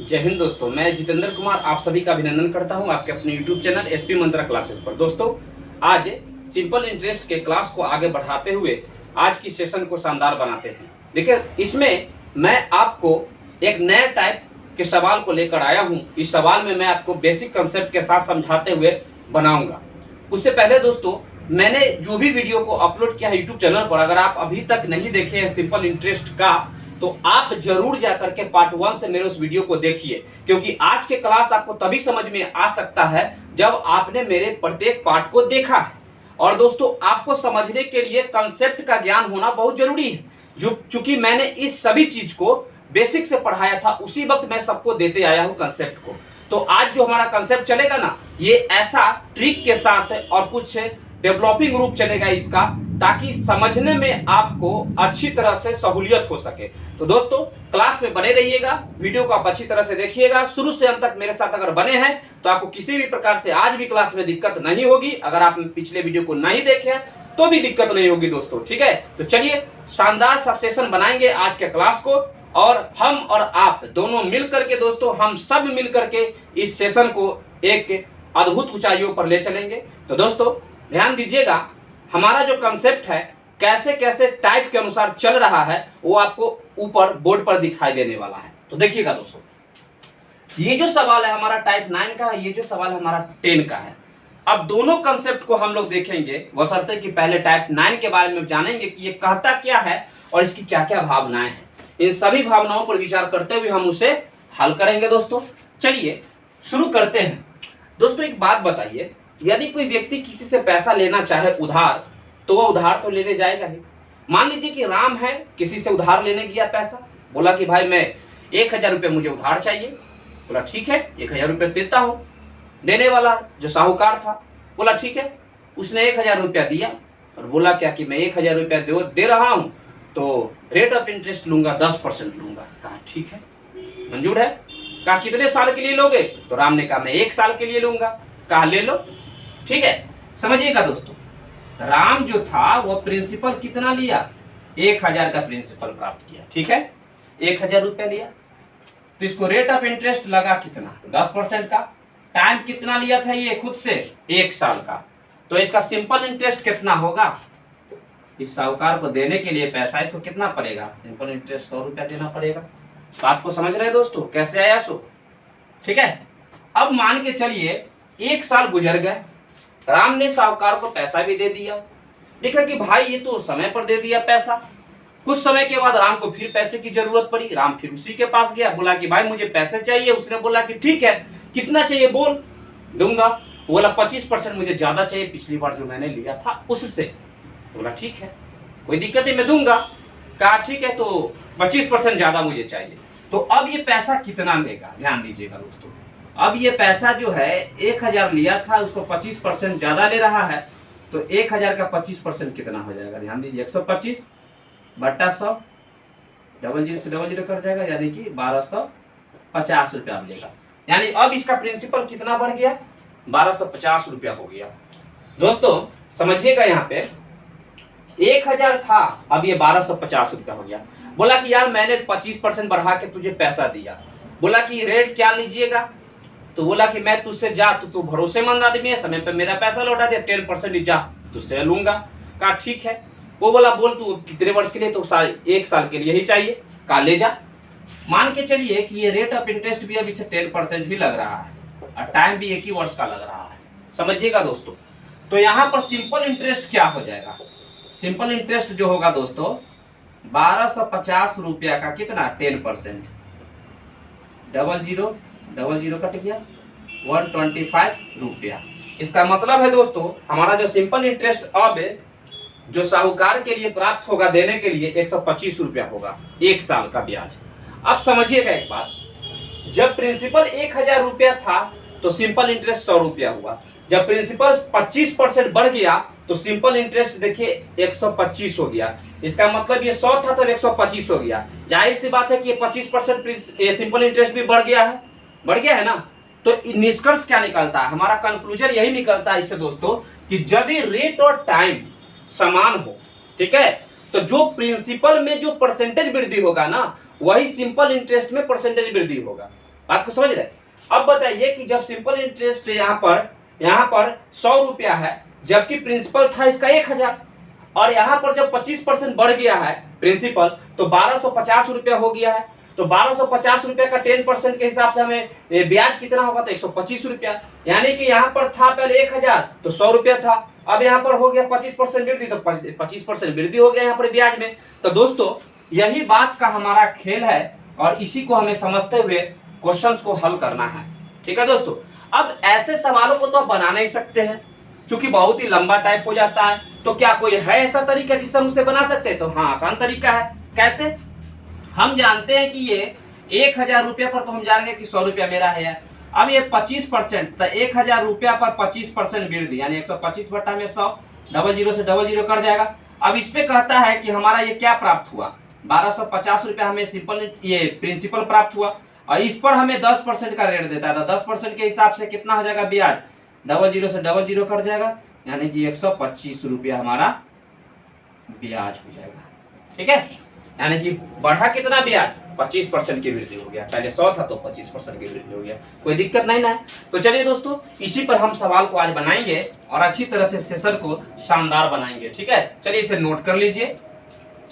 जय हिंद दोस्तों, मैं जितेंद्र कुमार आप सभी का अभिनंदन करता हूं आपके अपने YouTube चैनल एसपी मंत्रा क्लासेस पर। दोस्तों, आज सिंपल इंटरेस्ट के क्लास को आगे बढ़ाते हुए आज की सेशन को शानदार बनाते हैं। देखिए, इसमें मैं आपको एक नए टाइप के सवाल को लेकर आया हूं। इस सवाल में मैं आपको बेसिक कंसेप्ट के साथ समझाते हुए बनाऊंगा। उससे पहले दोस्तों, मैंने जो भी वीडियो को अपलोड किया है YouTube चैनल पर, अगर आप अभी तक नहीं देखे हैं सिंपल इंटरेस्ट का, तो आप जरूर जाकर के पार्ट 1 से मेरे उस वीडियो को देखिए, क्योंकि आज के क्लास आपको तभी समझ में आ सकता है जब आपने मेरे प्रत्येक पार्ट को देखा है। और दोस्तों, आपको समझने के लिए कंसेप्ट का ज्ञान होना बहुत जरूरी है। जो चूंकि मैंने इस सभी चीज को बेसिक से पढ़ाया था, उसी वक्त मैं सबको देते आया हूं कंसेप्ट को। तो आज जो हमारा कंसेप्ट चलेगा ना, ये ऐसा ट्रिक के साथ और कुछ डेवलपिंग रूप चलेगा इसका, ताकि समझने में आपको अच्छी तरह से सहूलियत हो सके। तो दोस्तों, क्लास में बने रहिएगा, वीडियो को आप अच्छी तरह से देखिएगा। शुरू से अंत तक मेरे साथ अगर बने हैं तो आपको किसी भी प्रकार से आज भी क्लास में दिक्कत नहीं होगी। अगर आप पिछले वीडियो को नहीं देखे तो भी दिक्कत नहीं होगी दोस्तों, ठीक है। तो चलिए, शानदार सा सेशन बनाएंगे आज के क्लास को, और हम और आप दोनों मिल करके दोस्तों, हम सब मिल करके इस सेशन को एक अद्भुत ऊंचाइयों पर ले चलेंगे। तो दोस्तों, ध्यान दीजिएगा, हमारा जो कंसेप्ट है कैसे कैसे टाइप के अनुसार चल रहा है वो आपको ऊपर बोर्ड पर दिखाई देने वाला है। तो देखिएगा दोस्तों, ये जो सवाल है हमारा टाइप 9 का है, ये जो सवाल है हमारा 10 का है। अब दोनों कंसेप्ट को हम लोग देखेंगे, बशर्ते कि पहले टाइप 9 के बारे में जानेंगे कि ये कहता क्या है और इसकी क्या क्या भावनाएं हैं। इन सभी भावनाओं पर विचार करते हुए हम उसे हल करेंगे। दोस्तों, चलिए शुरू करते हैं। दोस्तों, एक बात बताइए, यदि कोई व्यक्ति किसी से पैसा लेना चाहे उधार, तो वह उधार तो लेने जाएगा ही। मान लीजिए कि राम है, किसी से उधार लेने गया पैसा, बोला कि भाई मैं 1000 रुपये मुझे उधार चाहिए। बोला ठीक है, 1000 रुपये देता हूँ। देने वाला जो साहूकार था बोला ठीक है, उसने 1000 रुपया दिया और बोला क्या कि मैं 1000 रुपया दे रहा हूँ, तो रेट ऑफ इंटरेस्ट लूंगा 10% लूंगा। कहा ठीक है, मंजूर है। कहा कितने साल के लिए लोगे? तो राम ने कहा मैं 1 साल के लिए लूंगा। कहा ले लो, ठीक है। समझिएगा दोस्तों, राम जो था वो प्रिंसिपल कितना लिया? 1000 का प्रिंसिपल प्राप्त किया, ठीक है। 1000 रुपया लिया, तो इसको रेट ऑफ इंटरेस्ट लगा कितना? 10% का। टाइम कितना लिया था ये खुद से? 1 साल का। तो इसका सिंपल इंटरेस्ट कितना होगा? इस साहूकार को देने के लिए पैसा इसको कितना पड़ेगा? सिंपल इंटरेस्ट 100 रुपया देना पड़ेगा। बात को समझ रहे हैं दोस्तों, कैसे आया सो? ठीक है। अब मान के चलिए 1 साल गुजर गए, राम ने साहूकार को पैसा भी दे दिया। देखा कि भाई ये तो समय पर दे दिया पैसा। कुछ समय के बाद राम को फिर पैसे की जरूरत पड़ी। राम फिर उसी के पास गया, बोला कि भाई मुझे पैसे चाहिए। उसने बोला कि ठीक है, कितना चाहिए बोल, दूंगा। बोला 25% मुझे ज्यादा चाहिए पिछली बार जो मैंने लिया था उससे। बोला ठीक है, कोई दिक्कत नहीं, मैं दूंगा। कहा ठीक है, तो 25% ज्यादा मुझे चाहिए। तो अब ये पैसा कितना लेगा? ध्यान दीजिएगा दोस्तों, अब ये पैसा जो है 1000 लिया था, उसको 25% ज्यादा ले रहा है। तो 1000 का 25% कितना हो जाएगा? ध्यान दीजिए, 125 बट्टा 100, डबल जीरो से डबल जीरो कट जाएगा, यानी कि 1250 रुपया लेगा। यानी अब इसका प्रिंसिपल कितना बढ़ गया? 1250 रुपया हो गया। दोस्तों समझिएगा, यहाँ पे 1000 था, अब ये 1250 रुपया हो गया। बोला कि यार मैंने 25% बढ़ा के तुझे पैसा दिया। बोला कि रेट क्या लीजिएगा? तो बोला कि मैं तुझसे जा, तू भरोसेमंद आदमी है, समय पे मेरा पैसा लौटा दिया, 10% जा तुझसे लूंगा। कहा ठीक है। वो बोला बोल तू कितने वर्ष के लिए? तो 1 साल के लिए ही चाहिए। कहा ले जा। मान के चलिए कि ये रेट ऑफ इंटरेस्ट भी अब इसे 10% ही लग रहा है और टाइम भी 1 ही वर्ष का लग रहा है। समझिएगा दोस्तों, तो यहाँ पर सिंपल इंटरेस्ट क्या हो जाएगा? सिंपल इंटरेस्ट जो होगा दोस्तों 1250 रुपया का कितना? 10%, डबल जीरो कट गया, 125 रुपया। इसका मतलब है दोस्तों, हमारा जो सिंपल इंटरेस्ट अब जो साहूकार के लिए प्राप्त होगा देने के लिए 125 रुपया होगा, 1 साल का ब्याज। अब समझिएगा एक बात, जब प्रिंसिपल 1000 रुपया था तो सिंपल इंटरेस्ट 100 रुपया हुआ। जब प्रिंसिपल 25% बढ़ गया तो सिंपल इंटरेस्ट देखिए 125 हो गया। इसका मतलब ये 100 था तो 125 हो गया। जाहिर सी बात है कि ये 25% सिंपल इंटरेस्ट भी बढ़ गया है ना। तो निष्कर्ष क्या निकलता है? हमारा कंक्लूजन यही निकलता है इससे दोस्तों, कि यदि रेट और टाइम समान हो, ठीक है, तो जो प्रिंसिपल में जो परसेंटेज वृद्धि होगा ना, वही सिंपल इंटरेस्ट में परसेंटेज वृद्धि होगा। बात को समझ रहे? अब बताइए कि जब सिंपल इंटरेस्ट यहाँ पर 100 रुपया है, जबकि प्रिंसिपल था इसका 1000, और यहाँ पर जब 25% बढ़ गया है प्रिंसिपल तो 1250 रुपया हो गया है। तो 1250 रुपया का 10% के हिसाब से हमें ब्याज कितना होगा? तो 125 रुपया। यानी कि यहाँ पर था पहले 1000 तो 100 रुपया था, अब यहाँ पर हो गया 25% वृद्धि, तो 25% वृद्धि हो गया यहाँ पर ब्याज में। तो दोस्तों यही बात का हमारा खेल है और इसी को हमें समझते हुए क्वेश्चन को हल करना है। ठीक है दोस्तों, अब ऐसे सवालों को तो आप बना नहीं सकते हैं क्योंकि बहुत ही लंबा टाइप हो जाता है। तो क्या कोई है ऐसा तरीका जिससे हम उसे बना सकते हैं? तो हाँ, आसान तरीका है। कैसे? हम जानते हैं कि ये 1000 रुपया पर तो हम जानेंगे कि 100 रुपया मेरा है। अब ये 25%, तो 1000 रुपया पर 25% वृद्धि यानी 125 बटा में 100, डबल जीरो से डबल जीरो कट जाएगा। अब इस पे कहता है कि हमारा ये क्या प्राप्त हुआ? 1250 रुपया हमें सिंपल ये प्रिंसिपल प्राप्त हुआ और इस पर हमें 10% का रेट देता है। तो 10% के हिसाब से कितना हो जाएगा ब्याज? डबल जीरो से डबल जीरो कट जाएगा यानी कि 125 रुपया हमारा ब्याज हो जाएगा। ठीक है, यानी कि बढ़ा कितना ब्याज? 25% की वृद्धि हो गया। पहले 100 था तो 25% की वृद्धि हो गया। कोई दिक्कत नहीं ना? तो चलिए दोस्तों, इसी पर हम सवाल को आज बनाएंगे और अच्छी तरह से सेशन को शानदार बनाएंगे। ठीक है, चलिए इसे नोट कर लीजिए।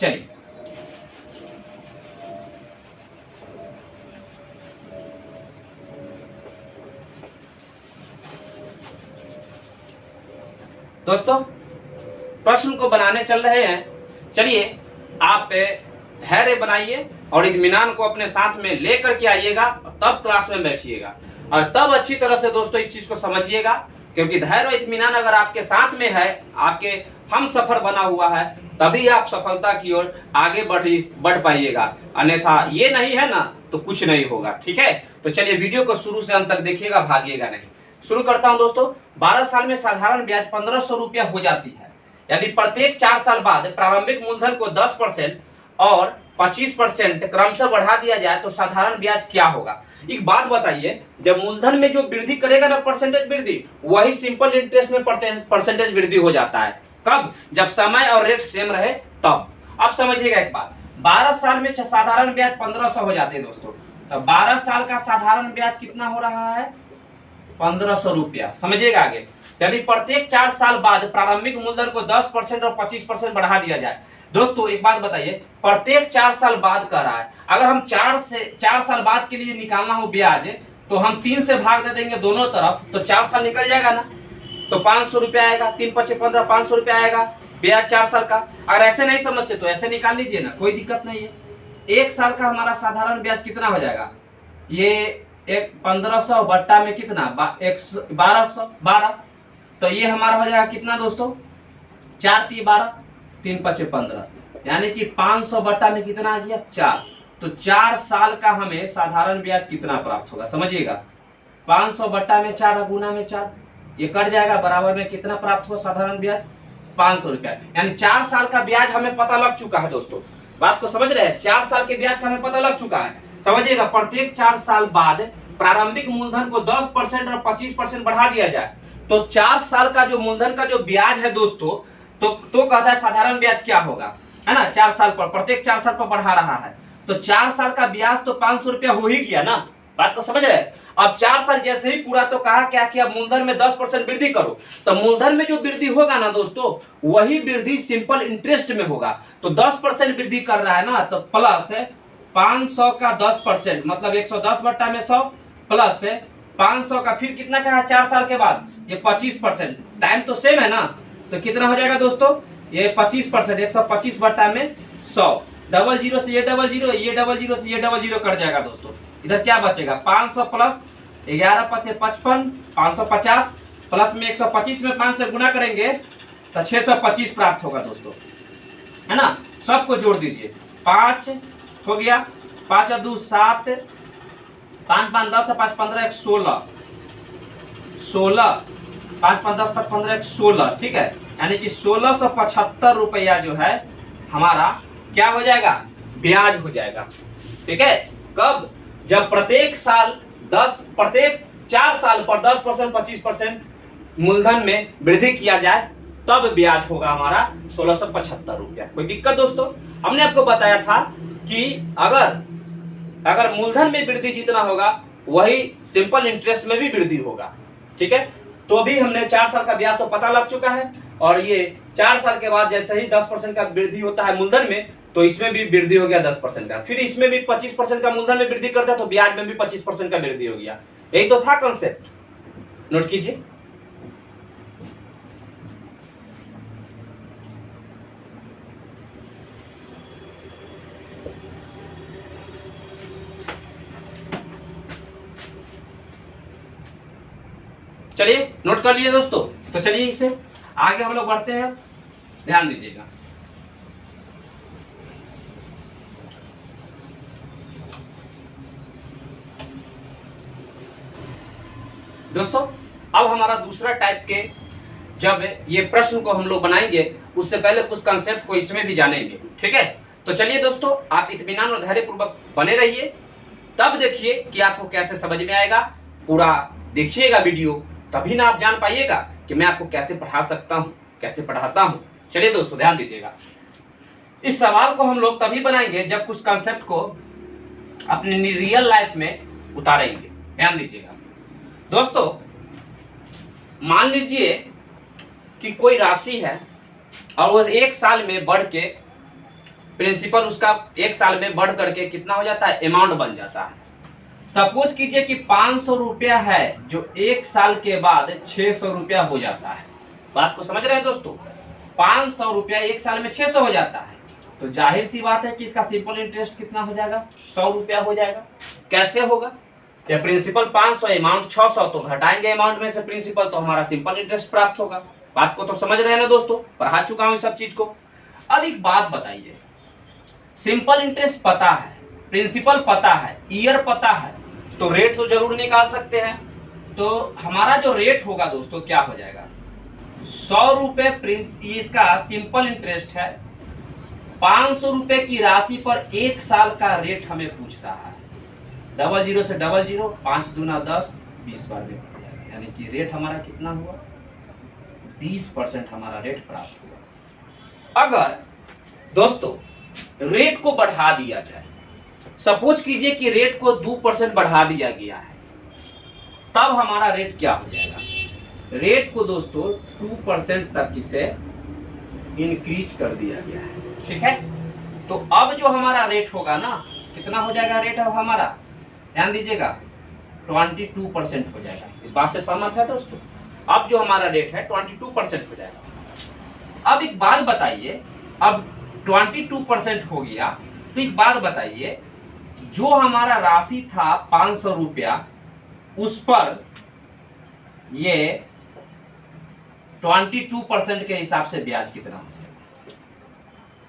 चलिए दोस्तों, प्रश्न को बनाने चल रहे हैं। चलिए आप धैर्य बनाइए और इत्मीनान को अपने साथ में लेकर के आइएगा, तब क्लास में बैठिएगा और तब अच्छी तरह से दोस्तों इस चीज को समझिएगा, क्योंकि धैर्य और इत्मीनान अगर आपके साथ में है, आपके हम सफर बना हुआ है, तभी आप सफलता की ओर आगे बढ़ पाइएगा। अन्यथा ये नहीं है ना तो कुछ नहीं होगा। ठीक है, तो चलिए वीडियो को शुरू से अंत तक देखिएगा, भागिएगा नहीं। शुरू करता हूं दोस्तों। 12 साल में साधारण ब्याज 1500 रुपया हो जाती है। यदि प्रत्येक 4 साल बाद प्रारंभिक मूलधन को 10% और 25% क्रमशः बढ़ा दिया जाए तो साधारण ब्याज क्या होगा? एक बात बताइए, जब मूलधन में जो वृद्धि करेगा ना परसेंटेज वृद्धि, वही सिंपल इंटरेस्ट में परसेंटेज वृद्धि हो जाता है। कब? जब समय और रेट सेम रहे तब। अब समझिएगा एक बात, 12 साल में साधारण ब्याज 1500 हो जाते हैं दोस्तों। तो 12 साल का साधारण ब्याज कितना हो रहा है? 1500 रुपया। समझिएगा आगे, यदि प्रत्येक 4 साल बाद प्रारंभिक मूलधन को 10% और 25% बढ़ा दिया जाए। दोस्तों एक बात बताइए, प्रत्येक 4 साल बाद कर रहा है। अगर हम 4 साल बाद के लिए निकालना हो ब्याज तो हम 3 से भाग दे देंगे दोनों तरफ, तो 4 साल निकल जाएगा ना। तो 500 रुपया आएगा, 3 5 15, 500 रुपया आएगा ब्याज 4 साल का। अगर ऐसे नहीं समझते तो ऐसे निकाल लीजिए ना, कोई दिक्कत नहीं है। 1 साल का हमारा साधारण ब्याज कितना हो जाएगा? ये 1500 बट्टा में कितना? 1200, तो ये हमारा हो जाएगा कितना दोस्तों? 4 × 12, 3 × 5 15, यानी कि 500 बट्टा में कितना आ गया? 4। तो 4 साल का हमें साधारण ब्याज कितना प्राप्त होगा? समझिएगा, 500 बट्टा में 4 गुना में 4, ये कट जाएगा, बराबर में कितना प्राप्त हुआ साधारण ब्याज? 500 रुपया। यानी 4 साल का ब्याज हमें पता लग चुका है दोस्तों। बात को समझ रहे हैं? 4 साल के ब्याज का हमें पता लग चुका है। समझिएगा, प्रत्येक 4 साल बाद प्रारंभिक मूलधन को 10% और 25% बढ़ा दिया जाए तो 4 साल का जो मूलधन का जो ब्याज है दोस्तों, तो कहता है साधारण ब्याज क्या होगा, है ना? 4 साल पर, प्रत्येक 4 साल पर बढ़ा रहा है तो 4 साल का ब्याज तो 500 रुपया हो ही गया ना। बात को समझ रहे हैं? अब 4 साल जैसे ही पूरा तो कहा क्या कि अब मूलधन में 10% वृद्धि करो, तो मूलधन में जो वृद्धि होगा ना दोस्तों, वही वृद्धि सिंपल इंटरेस्ट में होगा। तो 10% वृद्धि कर रहा है ना, तो प्लस 500 का 10% मतलब 110 बट्टा में 100 प्लस 500 का फिर कितना कहा 4 साल के बाद? ये 25%। टाइम तो सेम है ना, तो कितना हो जाएगा दोस्तों? ये 25%, 125 बट्टा में 100। डबल जीरो से ये डबल जीरो, ये डबल जीरो से ये डबल जीरो कट जाएगा दोस्तों। इधर क्या बचेगा? 500 प्लस 11 × 5 = 55, 550 प्लस में 125 में 5 से गुना करेंगे तो 625 प्राप्त होगा दोस्तों, है ना? सबको जोड़ दीजिए, 5 हो गया, 5 × 2 = 7, 5 × 5 = 10, 5 × 15 = 16, 5 × 5 = 10, 5 × 15 = 16। ठीक है, यानी कि 1675 रुपया जो है हमारा क्या हो जाएगा? ब्याज हो जाएगा। ठीक है, कब? जब प्रत्येक 4 साल पर 10% 25% मूलधन में वृद्धि किया जाए तब ब्याज होगा हमारा 1675 रुपया। कोई दिक्कत दोस्तों? हमने आपको बताया था कि अगर मूलधन में वृद्धि जितना होगा वही सिंपल इंटरेस्ट में भी वृद्धि होगा। ठीक है, तो अभी हमने 4 साल का ब्याज तो पता लग चुका है, और ये 4 साल के बाद जैसे ही 10% का वृद्धि होता है मूलधन में, तो इसमें भी वृद्धि हो गया 10% का, फिर इसमें भी 25% का मूलधन में वृद्धि करता है तो ब्याज में भी 25% का वृद्धि हो गया। यही तो था कंसेप्ट, नोट कीजिए। चलिए नोट कर लिए दोस्तों, तो चलिए इसे आगे हम लोग बढ़ते हैं, ध्यान दीजिएगा। दोस्तों अब हमारा दूसरा टाइप के जब ये प्रश्न को हम लोग बनाएंगे, उससे पहले कुछ कंसेप्ट को इसमें भी जानेंगे। ठीक है, तो चलिए दोस्तों, आप इत्मीनान और धैर्य पूर्वक बने रहिए, तब देखिए कि आपको कैसे समझ में आएगा। पूरा देखिएगा वीडियो, तभी ना आप जान पाइएगा कि मैं आपको कैसे पढ़ा सकता हूँ, कैसे पढ़ाता हूँ। चलिए दोस्तों ध्यान दीजिएगा, इस सवाल को हम लोग तभी बनाएंगे जब कुछ कंसेप्ट को अपने रियल लाइफ में उतारेंगे। ध्यान दीजिएगा दोस्तों, मान लीजिए कि कोई राशि है और वो 1 साल में बढ़ के प्रिंसिपल उसका 1 साल में बढ़ करके कितना हो जाता है, अमाउंट बन जाता है। सपोज कीजिए कि 500 रुपया है जो 1 साल के बाद 600 रुपया हो जाता है। बात को समझ रहे हैं दोस्तों, 500 रुपया 1 साल में 600 हो जाता है, तो जाहिर सी बात है कि इसका सिंपल इंटरेस्ट कितना हो जाएगा, 100 रुपया हो जाएगा। कैसे होगा, या प्रिंसिपल 500 अमाउंट 600, तो घटाएंगे अमाउंट में से प्रिंसिपल, तो हमारा सिंपल इंटरेस्ट प्राप्त होगा। बात को तो समझ रहे हैं ना दोस्तों, पढ़ा चुका हूं सब चीज को। अब एक बात बताइए, सिंपल इंटरेस्ट पता है, प्रिंसिपल पता है, ईयर पता है, तो रेट तो जरूर निकाल सकते हैं। तो हमारा जो रेट होगा दोस्तों क्या हो जाएगा, 100 रुपए इसका सिंपल इंटरेस्ट है। 500 रुपए की राशि पर 1 साल का रेट हमें पूछता है। 00 से 00, 5 दूना 10, 20 बार में बढ़ जाएगा, यानी कि रेट हमारा कितना हुआ, 20% हमारा रेट प्राप्त हुआ। अगर दोस्तों रेट को बढ़ा दिया जाए, सपोज कीजिए कि रेट को 2% बढ़ा दिया गया है, तब हमारा रेट क्या हो जाएगा, रेट को दोस्तों 2% तक इसे इंक्रीज कर दिया गया है। ठीक है, तो अब जो हमारा रेट होगा ना, कितना हो जाएगा रेट अब हमारा, ध्यान दीजिएगा, 22% हो जाएगा। इस बात से सहमत है दोस्तों, अब जो हमारा रेट है 22% हो जाएगा। अब एक बात बताइए, अब 22% हो गया, तो एक बात बताइए, जो हमारा राशि था 500 रुपया, उस पर ये 22% के हिसाब से ब्याज कितना हो जाएगा,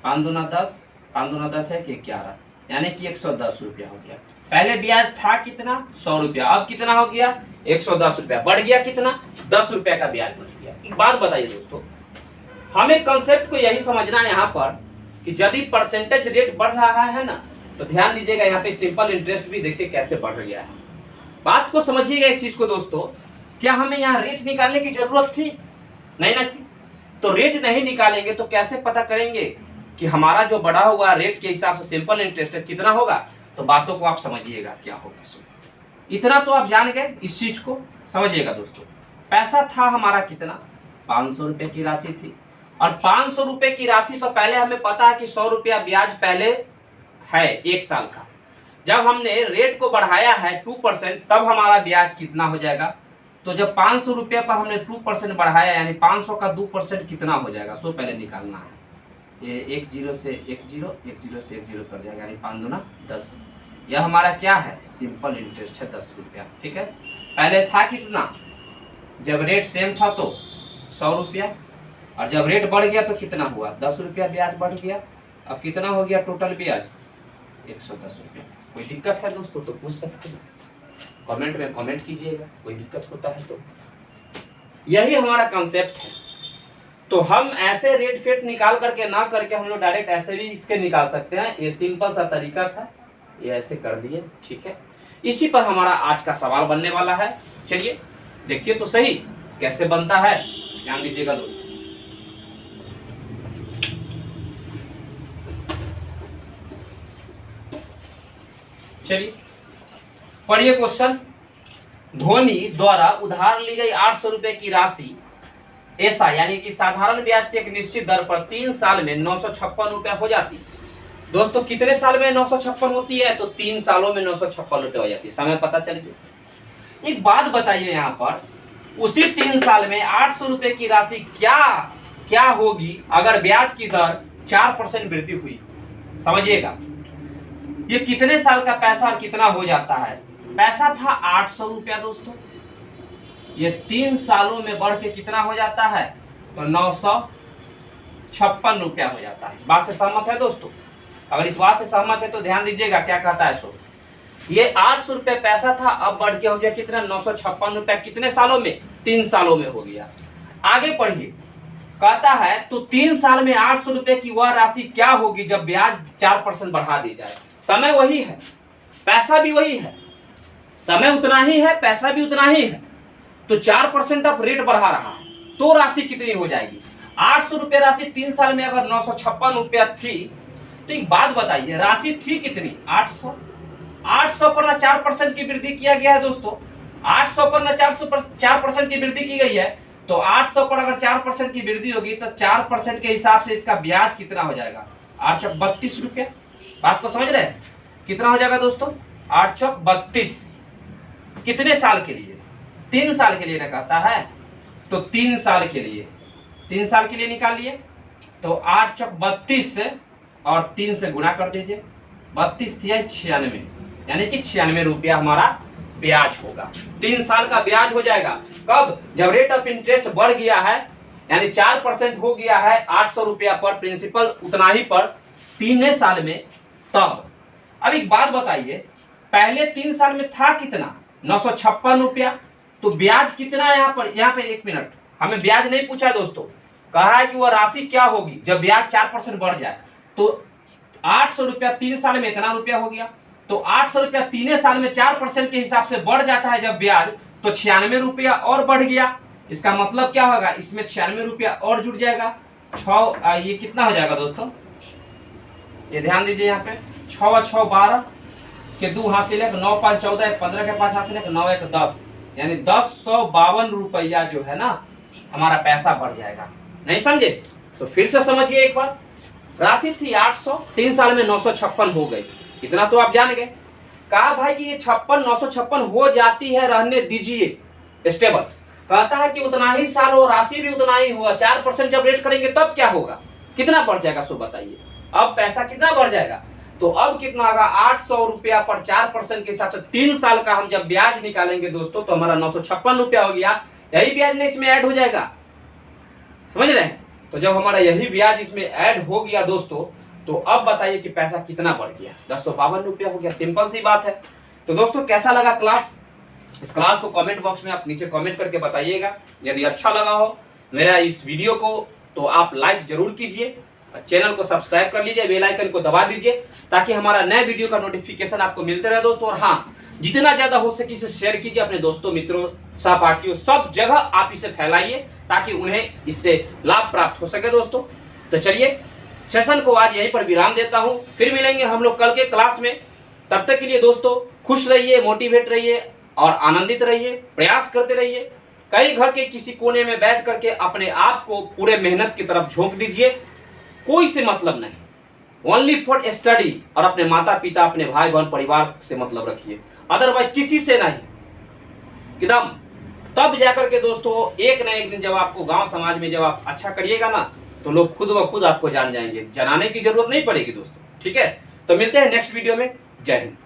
5 दूना 10, 5 दूना 10 है कि 11, यानी कि 110 रुपया हो गया। पहले ब्याज था कितना, 100 रुपया, अब कितना हो गया, 110 रुपया, बढ़ गया कितना, 10 रुपया का ब्याज बढ़ गया। एक बात बताइए दोस्तों, हमें कंसेप्ट को यही समझना है यहाँ पर कि यदि परसेंटेज रेट बढ़ रहा है ना, तो ध्यान दीजिएगा यहाँ पे सिंपल इंटरेस्ट भी देखिए कैसे बढ़ गया है। बात को समझिएगा एक चीज को दोस्तों, क्या हमें यहाँ रेट निकालने की जरूरत थी, नहीं ना थी। तो रेट नहीं निकालेंगे तो कैसे पता करेंगे कि हमारा जो बढ़ा हुआ रेट के हिसाब से सिंपल इंटरेस्ट कितना होगा। तो बातों को आप समझिएगा क्या होगा। इतना तो आप जान गए, इस चीज को समझिएगा दोस्तों। पैसा था हमारा कितना, 500 रुपए की राशि थी, और 500 रुपए की राशि पर पहले हमें पता है कि 100 रुपया ब्याज पहले है 1 साल का। जब हमने रेट को बढ़ाया है 2%, तब हमारा ब्याज कितना हो जाएगा। तो जब 500 रुपये पर हमने 2% बढ़ाया, यानी 500 का 2% कितना हो जाएगा, सो पहले निकालना है। ये 1 0 से 1 0, 1 0 से 1 0 कर जाएगा, यानी 5 दूना 10। यह हमारा क्या है, सिंपल इंटरेस्ट है 10 रुपया। ठीक है, पहले था कितना, जब रेट सेम था तो 100 रुपया, और जब रेट बढ़ गया तो कितना हुआ, 10 रुपया ब्याज बढ़ गया। अब कितना हो गया टोटल ब्याज, 110 रुपया। कोई दिक्कत है दोस्तों तो पूछ सकते हैं, कमेंट में कमेंट कीजिएगा, कोई दिक्कत होता है तो। यही हमारा कंसेप्ट है। तो हम ऐसे रेट फेट निकाल करके ना करके हम लोग डायरेक्ट ऐसे भी इसके निकाल सकते हैं। ये सिंपल सा तरीका था, ये ऐसे कर दिए। ठीक है, इसी पर हमारा आज का सवाल बनने वाला है। चलिए देखिए तो सही कैसे बनता है, ध्यान दीजिएगा दोस्तों। चलिए पढ़िए क्वेश्चन। धोनी द्वारा उधार ली गई 800 रुपए की राशि ऐसा यानी कि साधारण ब्याज की एक निश्चित दर पर 3 साल में 956 रुपया हो जाती। दोस्तों कितने साल में 956 होती है? तो 3 सालों में 956 रुपये हो जाती है। समय पता चल गया। एक बात बताइए, यहाँ पर उसी 3 साल में 800 रुपए की राशि क्या होगी अगर ब्याज की दर 4% वृद्धि हुई? समझिएगा, ये कितने साल का पैसा और कितना हो जाता है? पैसा था 800 रुपया दोस्तों, ये 3 सालों में बढ़ के कितना हो जाता है? तो 956 रुपया हो जाता है। इस बात से सहमत है दोस्तों? अगर इस बात से सहमत है तो ध्यान दीजिएगा क्या कहता है। सो ये 800 रुपये पैसा था, अब बढ़ के हो गया कितना? 956 रुपया। कितने सालों में? 3 सालों में हो गया। आगे पढ़िए, कहता है तो 3 साल में 800 रुपये की वह राशि क्या होगी जब ब्याज 4% बढ़ा दी जाए? समय वही है, पैसा भी वही है, समय उतना ही है, पैसा भी उतना ही है, तो 4% अब रेट बढ़ा रहा है, तो राशि कितनी हो जाएगी? 800 रुपये राशि 3 साल में अगर 956 रुपया थी, तो एक बात बताइए, राशि थी कितनी? 800। 800 पर ना 4% की वृद्धि किया गया है दोस्तों, 800 पर ना 4% की वृद्धि की गई है, तो 800 पर अगर 4% की वृद्धि होगी तो 4% के हिसाब से इसका ब्याज कितना हो जाएगा? 8 चौक 32 रुपया। बात को समझ रहे हैं? कितना हो जाएगा दोस्तों? 8 चौक 32। कितने साल के लिए? 3 साल के लिए ना कहता है, तो 3 साल के लिए, 3 साल के लिए निकाल लिए, तो 8 चौक 32 से और 3 से गुणा कर दीजिए, 32 थी 96, यानी कि 96 रुपया हमारा ब्याज होगा। 3 साल का ब्याज हो जाएगा। कब? जब रेट ऑफ इंटरेस्ट बढ़ गया है, यानी 4% हो गया है 800 रुपया पर, प्रिंसिपल उतना ही पर 3 साल में, तब। अब एक बात बताइए, पहले 3 साल में था कितना? 956 रुपया, तो ब्याज कितना है यहाँ पर? यहाँ पे 1 मिनट, हमें ब्याज नहीं पूछा है दोस्तों, कहा है कि वह राशि क्या होगी जब ब्याज 4% बढ़ जाए। तो 800 रुपया 3 साल में इतना रुपया हो गया, तो 800 रुपया 3 साल में 4% के हिसाब से बढ़ जाता है जब ब्याज, तो 96 रुपया और बढ़ गया। इसका मतलब क्या होगा? इसमें 96 रुपया और जुड़ जाएगा। 6 ये कितना हो जाएगा दोस्तों? ये ध्यान दीजिए, यहाँ पे 6 और 6 12 के 2 हासिल है, 9 5 14, 15 के 5 हासिल है, 9 1 10, यानी 1052 रुपया जो है ना हमारा पैसा बढ़ जाएगा। नहीं समझे? तो फिर से समझिए एक बार, राशि थी 800, 3 साल में 956 हो गई, इतना तो आप जान गए। कहा भाई कि ये 956 हो जाती है, रहने दीजिए स्टेबल। कहता है कि उतना ही साल हो, राशि भी उतना ही हुआ, 4% जब रेट करेंगे तब क्या होगा? कितना बढ़ जाएगा? सो बताइए, अब पैसा कितना बढ़ जाएगा? तो अब कितना होगा? 800 रुपया पर 4% के हिसाब से 3 साल का हम जब ब्याज निकालेंगे दोस्तों, तो हमारा 956 रुपया हो गया। यही ब्याज नहीं इसमें ऐड हो जाएगा, समझ रहे हैं? तो जब हमारा यही ब्याज इसमें ऐड हो गया दोस्तों, तो अब बताइए कि पैसा कितना बढ़ गया? 1052 रुपया हो गया। सिंपल सी बात है। तो दोस्तों कैसा लगा क्लास? इस क्लास को कमेंट बॉक्स में आप नीचे कमेंट करके बताइएगा। यदि अच्छा लगा हो मेरा इस वीडियो को, तो आप लाइक जरूर कीजिए, चैनल को सब्सक्राइब कर लीजिए, बेल आइकन को दबा दीजिए, ताकि हमारा नए वीडियो का नोटिफिकेशन आपको मिलते रहे दोस्तों। और हाँ, जितना ज्यादा हो सके इसे शेयर कीजिए अपने दोस्तों, मित्रों, सहपाठियों, सब जगह आप इसे फैलाइए, ताकि उन्हें इससे लाभ प्राप्त हो सके दोस्तों। तो चलिए, सेशन को आज यहीं पर विराम देता हूं, फिर मिलेंगे हम लोग कल के क्लास में। तब तक के लिए दोस्तों खुश रहिए, मोटिवेट रहिए और आनंदित रहिए, प्रयास करते रहिए। कहीं घर के किसी कोने में बैठ करके अपने आप को पूरे मेहनत की तरफ झोंक दीजिए, कोई से मतलब नहीं, ओनली फॉर स्टडी। और अपने माता पिता, अपने भाई बहन, परिवार से मतलब रखिए, अदरवाइज किसी से नहीं, एकदम। तब जाकर के दोस्तों एक ना एक दिन जब आपको गांव समाज में जब आप अच्छा करिएगा ना, तो लोग खुद ब खुद आपको जान जाएंगे, जनाने की जरूरत नहीं पड़ेगी दोस्तों। ठीक है, तो मिलते हैं नेक्स्ट वीडियो में। जय हिंद।